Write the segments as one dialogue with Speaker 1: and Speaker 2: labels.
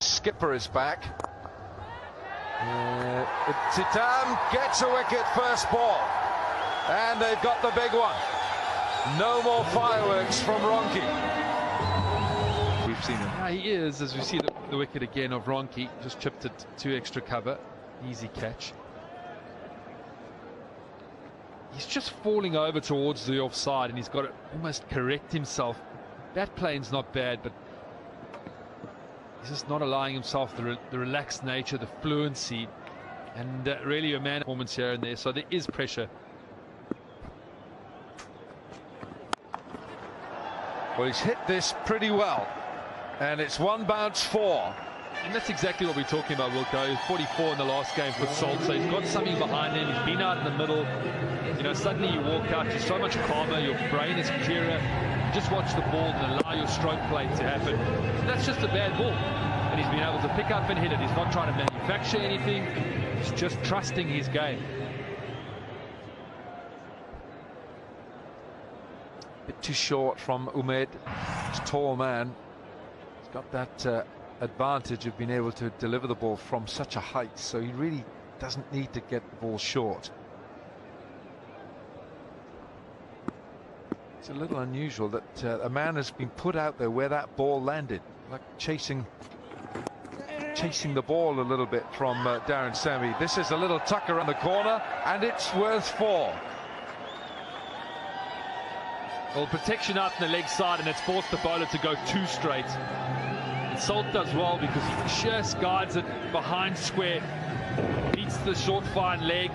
Speaker 1: skipper is back. Titan gets a wicket first ball, and they've got the big one. No more fireworks from Ronke.
Speaker 2: We've seen him.
Speaker 3: Yeah, he is, as we see the wicket again of Ronke. Just chipped it to extra cover. Easy catch. He's just falling over towards the offside, and he's got to almost correct himself. That plane's not bad, but he's just not allowing himself the relaxed nature, the fluency, and really a man performance here and there. So there is pressure.
Speaker 1: Well, he's hit this pretty well, and it's one bounce 4.
Speaker 3: And that's exactly what we're talking about, Wilco. He's 44 in the last game for Salt, so he's got something behind him. He's been out in the middle. You know, suddenly you walk out, you're so much calmer, your brain is clearer. You just watch the ball and allow your stroke play to happen. And that's just a bad ball. And he's been able to pick up and hit it. He's not trying to manufacture anything. He's just trusting his game.
Speaker 1: Bit too short from Umed. He's a tall man. He's got that advantage of being able to deliver the ball from such a height, so he really doesn't need to get the ball short. It's a little unusual that a man has been put out there where that ball landed, like chasing the ball a little bit from Darren Sammy. This is a little tuck around the corner, and it's worth 4.
Speaker 3: Well, protection out on the leg side, and it's forced the bowler to go 2 straight. And Salt does well because he just guides it behind square, beats the short fine leg.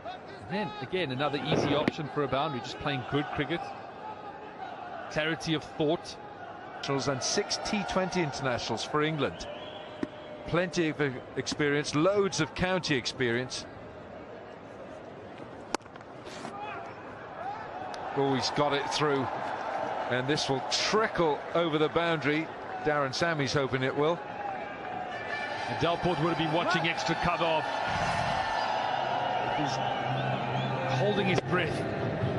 Speaker 3: And then again, another easy option for a boundary, just playing good cricket. Clarity of thought.
Speaker 1: And 6 T20 internationals for England. Plenty of experience, loads of county experience. Oh, he's got it through, and this will trickle over the boundary. Darren Sammy's hoping it will.
Speaker 3: And Delport would have been watching extra cover of. He's holding his breath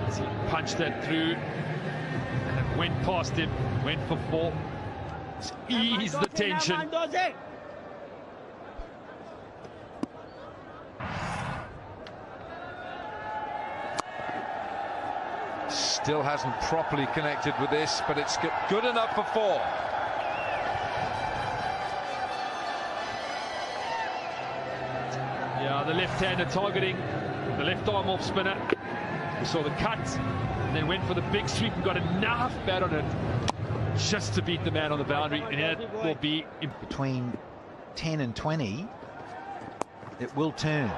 Speaker 3: as he punched that through, and it went past him, went for 4. Just ease the tension.
Speaker 1: Still hasn't properly connected with this, but it's good enough for 4.
Speaker 3: Yeah, the left-hander targeting the left arm off spinner. We saw the cut, and then went for the big sweep and got enough bat on it just to beat the man on the boundary, and it will be
Speaker 4: between 10 and 20. It will turn.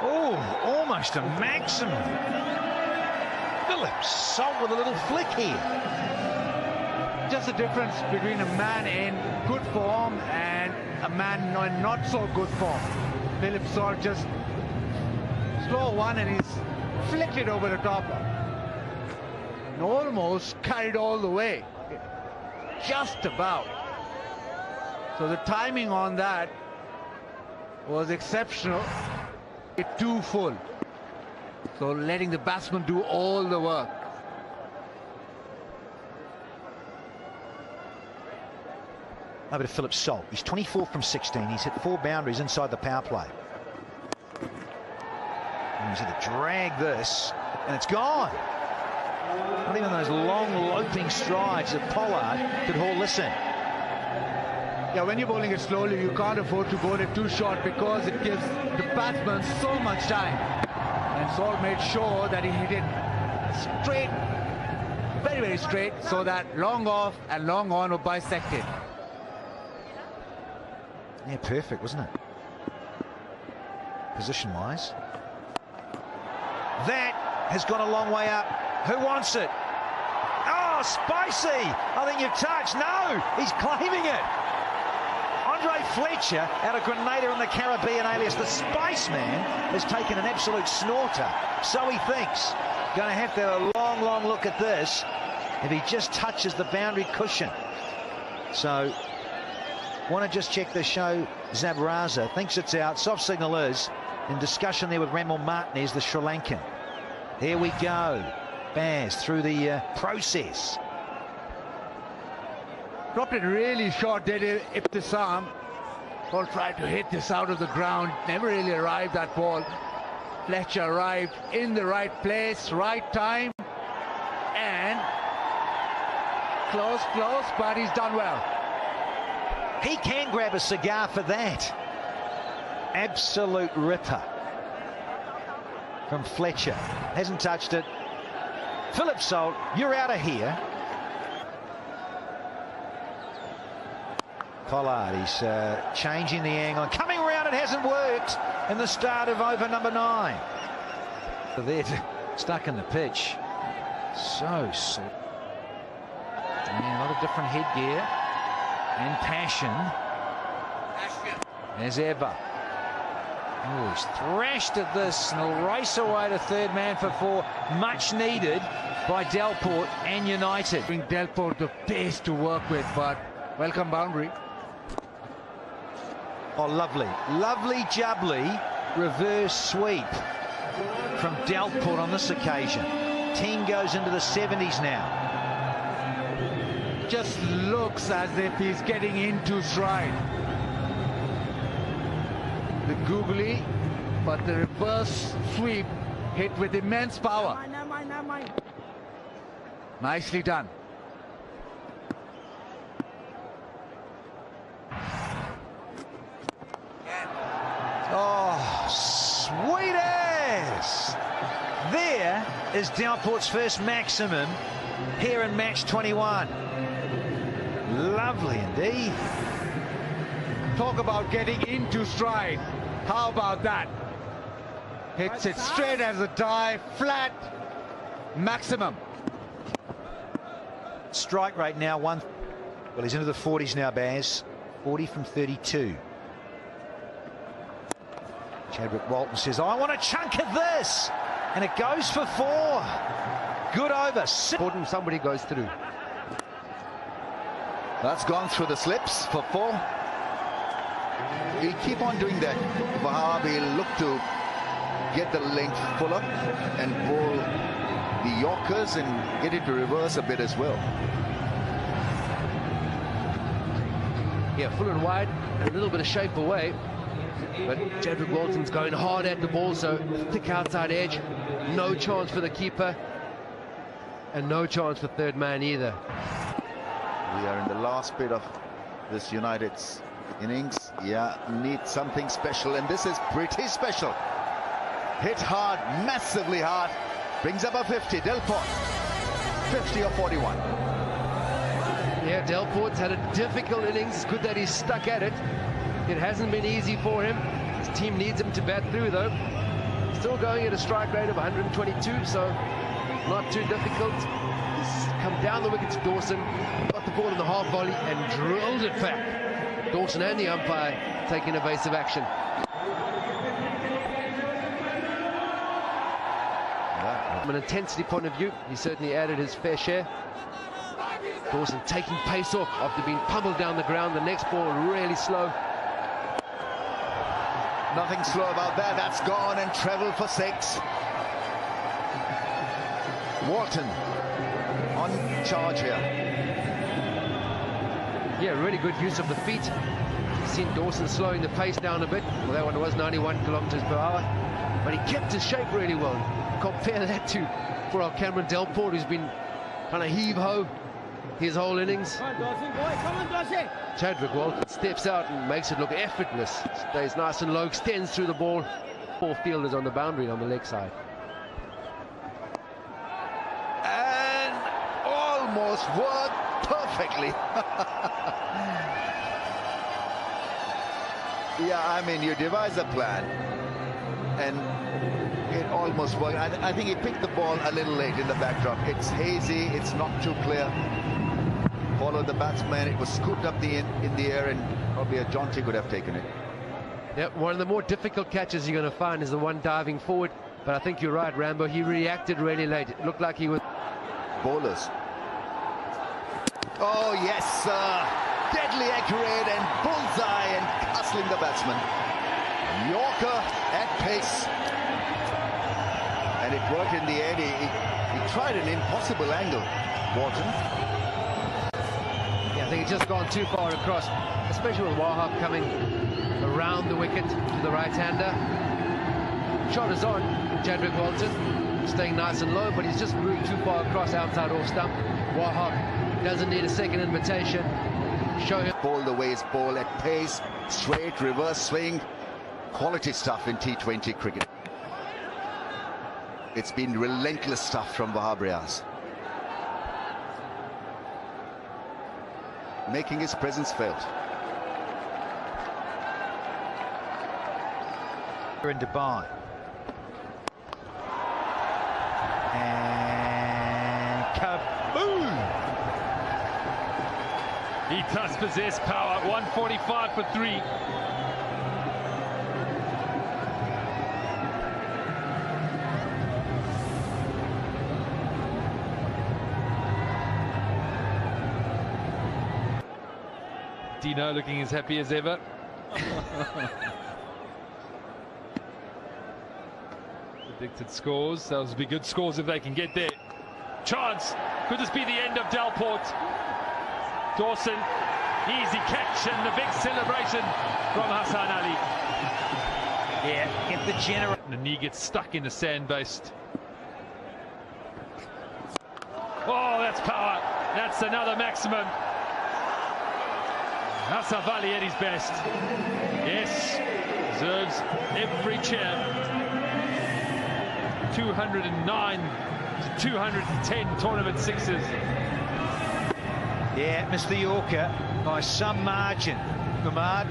Speaker 4: Oh, almost a maximum. Phillips, Salt with a little flick here.
Speaker 5: Just the difference between a man in good form and a man in not so good form. Phillips Salt just slow one, and he's flicked it over the top. And almost carried all the way. Just about. So the timing on that was exceptional. It too full. So letting the batsman do all the work.
Speaker 4: Over to Phillips Salt. He's 24 from 16. He's hit 4 boundaries inside the power play. And he's had to drag this, and it's gone. Not even those long loping strides that Pollard could haul this in.
Speaker 5: Yeah, when you're bowling it slowly, you can't afford to bowl it too short because it gives the batsman so much time. And Salt made sure that he hit it straight, very, very straight, so that long off and long on were bisected.
Speaker 4: Yeah, perfect, wasn't it? Position-wise. That has gone a long way up. Who wants it? Oh, spicy! I think you've touched. No, he's claiming it. Andre Fletcher out of Grenada in the Caribbean alias the Spice Man has taken an absolute snorter. So he thinks. Going to have a long, long look at this if he just touches the boundary cushion. So, want to just check the show. Zabraza thinks it's out. Soft signal is in discussion there with Ramal Martinez, the Sri Lankan. Here we go. Baz through the process.
Speaker 5: dropped it really short. Did Ibtisam. Ball tried to hit this out of the ground. Never really arrived, that ball. Fletcher arrived in the right place, right time. And close, but he's done well.
Speaker 4: He can grab a cigar for that. Absolute ripper from Fletcher. Hasn't touched it. Philip Salt, you're out of here. Pollard, he's changing the angle. Coming around, it hasn't worked in the start of over number 9. They're stuck in the pitch. So slow. A lot of different headgear and passion. As ever. Oh, he's thrashed at this and he'll race away to third man for 4. Much needed by Delport and United.
Speaker 5: Bring Delport the pace to work with, but welcome boundary.
Speaker 4: Oh, lovely jubbly reverse sweep from Delport on this occasion. Team goes into the 70s now.
Speaker 5: Just looks as if he's getting into stride. The googly, but the reverse sweep hit with immense power. Nicely done.
Speaker 4: Oh, sweet as! There is Delport's first maximum here in match 21. Lovely indeed.
Speaker 5: Talk about getting into stride. How about that? Hits it straight as a die, flat, maximum.
Speaker 4: Strike rate now well, he's into the 40s now, Baz. 40 from 32. Chadwick Walton says, I want a chunk of this. And it goes for 4. Good over.
Speaker 6: Important somebody goes through. That's gone through the slips for 4. He'll keep on doing that. Wahab, he'll look to get the length fuller and bowl the Yorkers and get it to reverse a bit as well.
Speaker 2: Yeah, full and wide, a little bit of shape away. But Chadwick Walton's going hard at the ball, so thick outside edge. No chance for the keeper. And no chance for third man either.
Speaker 6: We are in the last bit of this United's innings. Yeah, need something special, and this is pretty special. Hit hard, massively hard. Brings up a 50. Delport, 50 or 41.
Speaker 2: Yeah, Delport's had a difficult innings. It's good that he's stuck at it. It hasn't been easy for him. His team needs him to bat through, though. Still going at a strike rate of 122, so not too difficult. He's come down the wicket to Dawson, got the ball in the half volley and drilled it back. Dawson and the umpire taking evasive action. From an intensity point of view, he certainly added his fair share. Dawson taking pace off after being pummeled down the ground. The next ball really slow.
Speaker 6: Nothing slow about that. That's gone and treble for 6. Walton on charge here.
Speaker 2: Yeah, really good use of the feet. You've seen Dawson slowing the pace down a bit. Well, that one was 91 kilometers per hour. But he kept his shape really well. Compare that to for our Cameron Delport, who's been kind of heave-ho his whole innings. Chadwick Walton steps out and makes it look effortless. Stays nice and low, extends through the ball. 4 fielders on the boundary on the leg side.
Speaker 6: And almost worked perfectly. Yeah, I mean, you devise a plan and it almost worked. I think he picked the ball a little late in the backdrop. It's hazy, it's not too clear. Followed the batsman, it was scooped up in the air, and probably a jaunty could have taken it.
Speaker 2: Yep, one of the more difficult catches you're going to find is the one diving forward. But I think you're right, Rambo. He reacted really late. It looked like he was...
Speaker 6: Bowlers. Oh, yes, sir. Deadly accurate and bullseye and castling the batsman. Yorker at pace. And it worked in the end. He tried an impossible angle, Walton.
Speaker 2: Yeah, I think he he's just gone too far across, especially with Wahab coming around the wicket to the right-hander. Shot is on, Chadwick Walton, staying nice and low, but he's just moved too far across outside off stump. Wahab doesn't need a second invitation. Show him.
Speaker 6: Ball the way it's ball at pace, straight, reverse swing. Quality stuff in T20 cricket. It's been relentless stuff from Wahab Riaz, making his presence felt.
Speaker 4: We're in Dubai. And kaboom!
Speaker 3: He does possess power. 145 for 3. Dino looking as happy as ever. Predicted scores. Those will be good scores if they can get there. Chance. Could this be the end of Delport? Dawson. Easy catch and the big celebration from Hassan Ali.
Speaker 4: Yeah, get the general.
Speaker 3: The knee gets stuck in the sand-based. Oh, that's power. That's another maximum. Asaf Ali at his best. Yes, deserves every cheer. 209 to 210 tournament sixes.
Speaker 4: Yeah, missed the Yorker by some margin. Kumar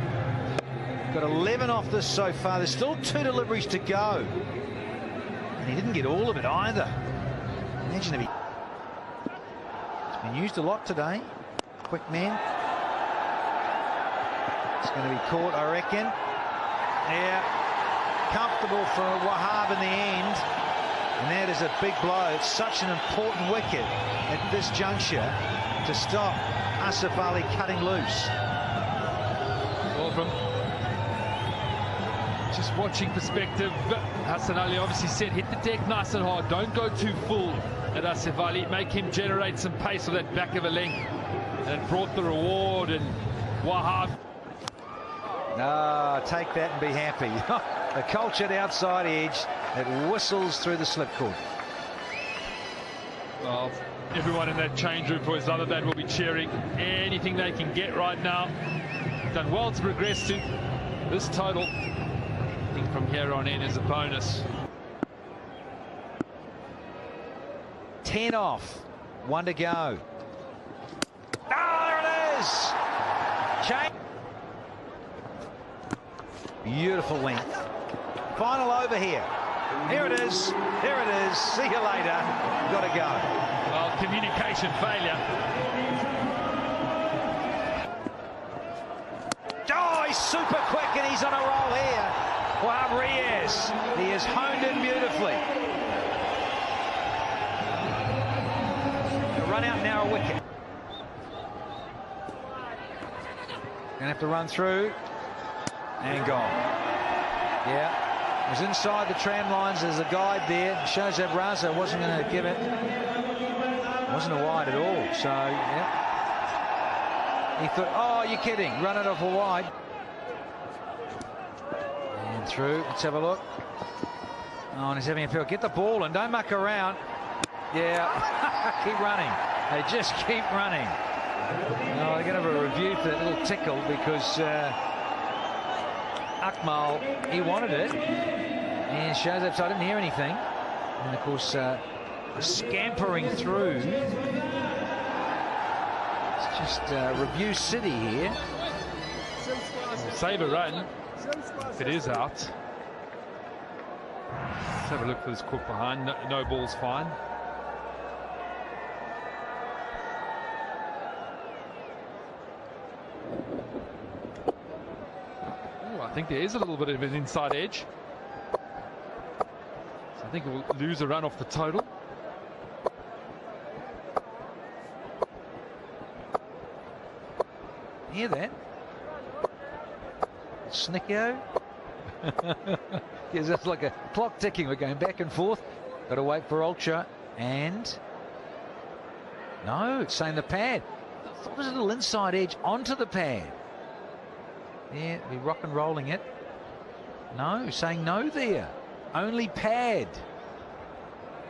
Speaker 4: got 11 off this so far. There's still 2 deliveries to go. And he didn't get all of it either. Imagine if he... It's been used a lot today. Quick man. It's going to be caught, I reckon. Yeah, comfortable for Wahab in the end. And that is a big blow. It's such an important wicket at this juncture to stop Asaf Ali cutting loose.
Speaker 3: Well, from just watching perspective, Hassan Ali obviously said hit the deck nice and hard. Don't go too full at Asaf Ali. Make him generate some pace with that back of a length. And it brought the reward, and Wahab...
Speaker 4: Ah, take that and be happy. The cultured outside edge that whistles through the slipcord.
Speaker 3: Well, everyone in that change room for Islamabad will be cheering anything they can get right now. Done well to progress to this total. I think from here on in is a bonus.
Speaker 4: 10 off, 1 to go. Ah, there it is. Change. Beautiful length. Final over here. Here it is. Here it is. See you later. Got to go.
Speaker 3: Well, communication failure.
Speaker 4: Oh, he's super quick and he's on a roll here. Wahab Riaz. He has honed in beautifully. A run out narrow wicket. Gonna have to run through. And gone. Yeah, it was inside the tram lines. There's a guide there. Shahzad Raza wasn't going to give it. Wasn't a wide at all. So, yeah. He thought, oh, you're kidding. Run it off a wide. And through. Let's have a look. Oh, and he's having a feel. Get the ball and don't muck around. Yeah, keep running. They just keep running. No, they're going to have a review for that little tickle because... Akmal, he wanted it, and Shahzad, so I didn't hear anything. And of course, scampering through. It's just review city here.
Speaker 3: Save a run if it is out. Let's have a look for this cook behind. No ball's fine. I think there is a little bit of an inside edge. So I think it will lose a run off the total.
Speaker 4: Hear that? Snicko. Gives us like a clock ticking. We're going back and forth. Got to wait for Ultra. And no, it's saying the pad. thought it was a little inside edge onto the pad. Yeah, be rock and rolling it. No, saying no there. Only pad.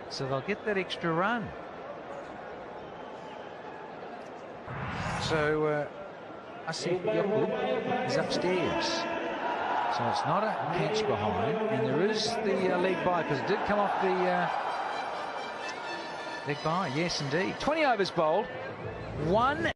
Speaker 4: So they'll get that extra run. So Asif Yaqub is upstairs. So it's not a catch behind, and there is the leg by, because it did come off the leg by. Yes, indeed. 20 overs bowled. 1